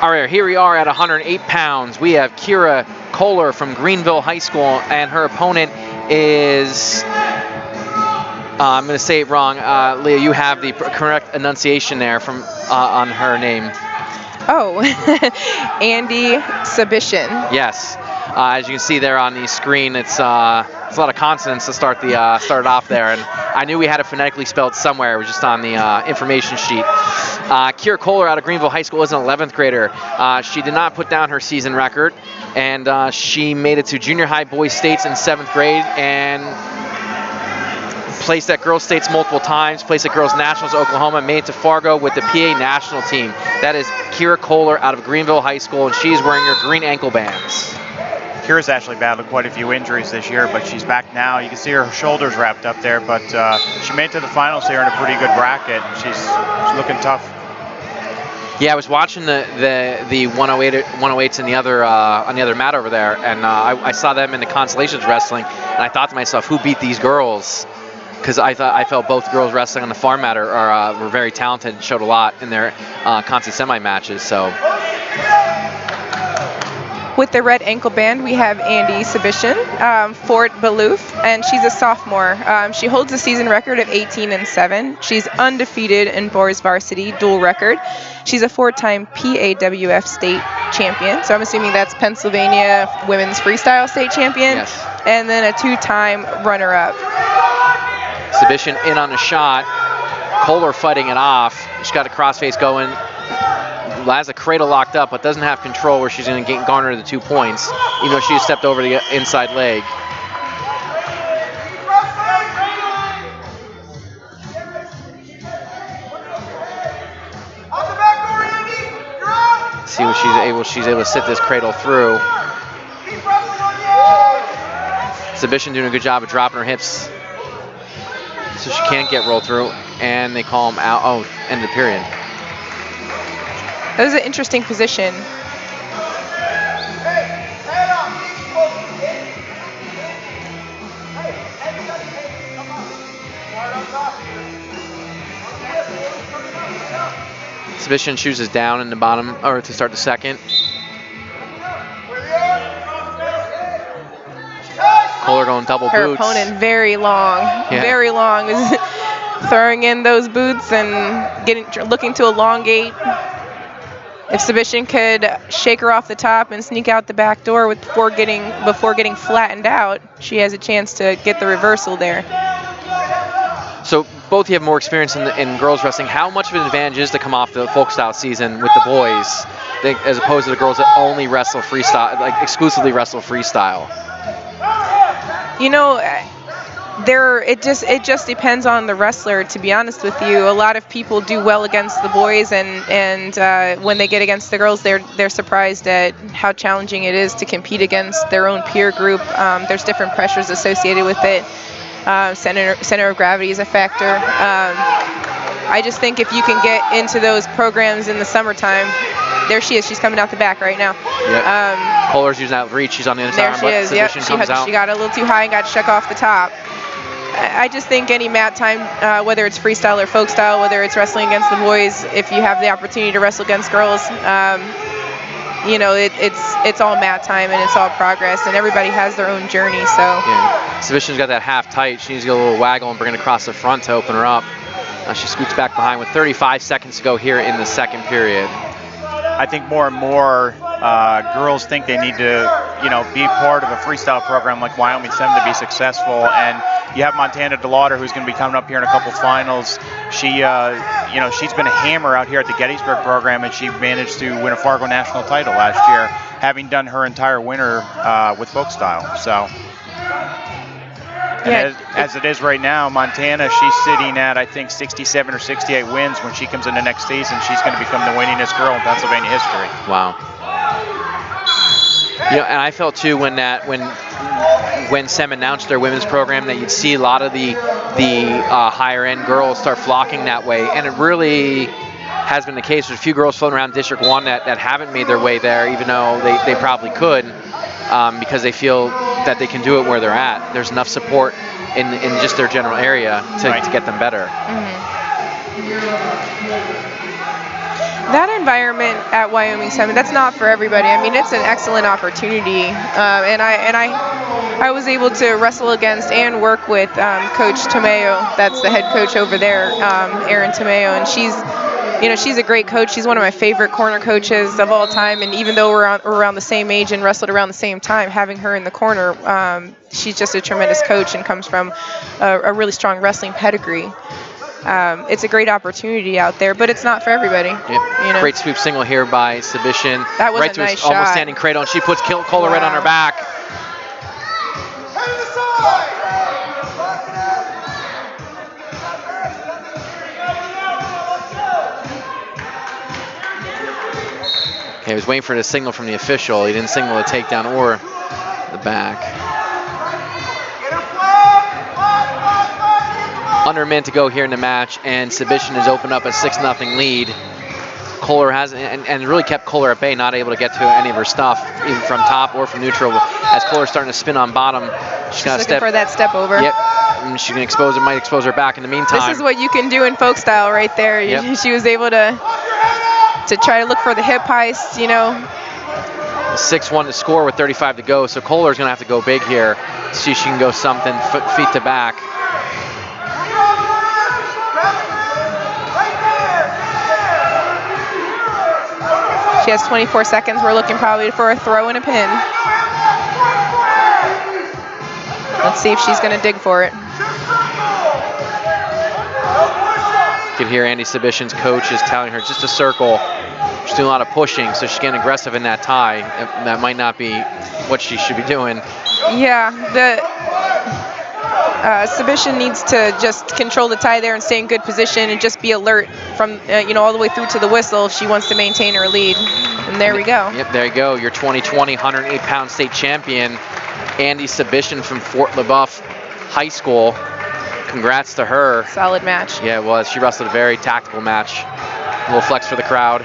All right, here we are at 108 pounds. We have Keira Koehler from Greenville High School, and her opponent is, I'm going to say it wrong. Leah, you have the correct enunciation there from on her name. Oh, Andie Przybycien. Yes. As you can see there on the screen, it's a lot of consonants to start it off there, and I knew we had it phonetically spelled somewhere. It was just on the information sheet. Keira Koehler out of Greenville High School is an 11th grader. She did not put down her season record, and she made it to junior high boys states in 7th grade and placed at girls states multiple times, placed at girls nationals Oklahoma, made it to Fargo with the PA national team. That is Keira Koehler out of Greenville High School, and she's wearing her green ankle bands. Keira's actually battled quite a few injuries this year, but she's back now. You can see her shoulders wrapped up there, but she made it to the finals here in a pretty good bracket. She's looking tough. Yeah, I was watching the 108s in the other on the other mat over there, and I saw them in the consolations wrestling, and I thought to myself, who beat these girls? Because I felt both girls wrestling on the farm mat were very talented and showed a lot in their consi semi matches. So. With the red ankle band, we have Andie Przybycien, Fort LeBoeuf, and she's a sophomore. She holds a season record of 18-7. She's undefeated in boys varsity, dual record. She's a 4-time PAWF state champion, so I'm assuming that's Pennsylvania women's freestyle state champion, yes. And then a 2-time runner-up. Przybycien in on a shot. Koehler fighting it off. She's got a crossface going. Has a cradle locked up, but doesn't have control where she's going to garner the 2 points, even though she stepped over the inside leg. See what she's able to sit this cradle through. Przybycien doing a good job of dropping her hips so she can't get rolled through, and they call him out. Oh, end of the period. That was an interesting position. Przybycien chooses down in the bottom, or to start the second. Koehler going double Her boots. opponent very long, very long, is throwing in those boots and looking to elongate. If Przybycien could shake her off the top and sneak out the back door before getting flattened out, she has a chance to get the reversal there. So both of you have more experience in girls wrestling. How much of an advantage is to come off the folk style season with the boys, as opposed to the girls that only wrestle freestyle, like exclusively wrestle freestyle? You know, it just depends on the wrestler, to be honest with you. A lot of people do well against the boys, and when they get against the girls, they're surprised at how challenging it is to compete against their own peer group. There's different pressures associated with it. Center of gravity is a factor. I just think if you can get into those programs in the summertime, there she is. She's coming out the back right now. Yep. Koehler's using that reach. She's on the inside. There she is. Yep. She got a little too high and got shook off the top. I just think any mat time, whether it's freestyle or folk style, whether it's wrestling against the boys, if you have the opportunity to wrestle against girls, you know, it's all mat time and it's all progress, and everybody has their own journey. So yeah, Przybycien's got that half tight. She needs to get a little waggle and bring it across the front to open her up. She scoots back behind with 35 seconds to go here in the second period. I think more and more girls think they need to, you know, be part of a freestyle program like Wyoming Sem to be successful. And you have Montana Delaware, who's going to be coming up here in a couple finals. She, you know, she's been a hammer out here at the Gettysburg program, and she managed to win a Fargo national title last year, having done her entire winter with folk style. So. And as it is right now, Montana, she's sitting at, I think, 67 or 68 wins. When she comes into next season, she's going to become the winningest girl in Pennsylvania history. Wow. You know, and I felt too when Sem announced their women's program that you'd see a lot of the higher end girls start flocking that way, and it really has been the case. There's a few girls floating around District 1 that haven't made their way there, even though they probably could, because they feel that they can do it where they're at. There's enough support in just their general area to get them better. Mm-hmm. That environment at Wyoming 7, that's not for everybody. I mean, it's an excellent opportunity, and I was able to wrestle against and work with Coach Tomeo. That's the head coach over there, Erin Tomeo, and she's a great coach. She's one of my favorite corner coaches of all time, and even though we're around the same age and wrestled around the same time, having her in the corner, she's just a tremendous coach and comes from a really strong wrestling pedigree. It's a great opportunity out there, but it's not for everybody. Yep. Great sweep single here by Przybycien. That was right a to nice his shot. almost standing cradle, and she puts Koehler right on her back. Okay, he was waiting for the signal from the official. He didn't signal a takedown or the back. Under a minute to go here in the match, and Przybycien has opened up a 6-0 lead. Koehler has, and really kept Koehler at bay, not able to get to any of her stuff, even from top or from neutral. As Koehler's starting to spin on bottom, she's gonna looking for that step over. Yep, and she can might expose her back in the meantime. This is what you can do in folk style right there. Yep. She was able to try to look for the hip heist, 6-1 to score with 35 to go, so Koehler's gonna have to go big here. See if she can go something feet to back. She has 24 seconds. We're looking probably for a throw and a pin. Let's see if she's going to dig for it. You can hear Andie Przybycien's coach is telling her just a circle. She's doing a lot of pushing, so she's getting aggressive in that tie. That might not be what she should be doing. Yeah, Przybycien needs to just control the tie there and stay in good position and just be alert from all the way through to the whistle if she wants to maintain her lead. And there we go. Yep, there you go. Your 2020 108-pound state champion, Andie Przybycien from Fort LeBoeuf High School. Congrats to her. Solid match. Yeah, it was. She wrestled a very tactical match. A little flex for the crowd.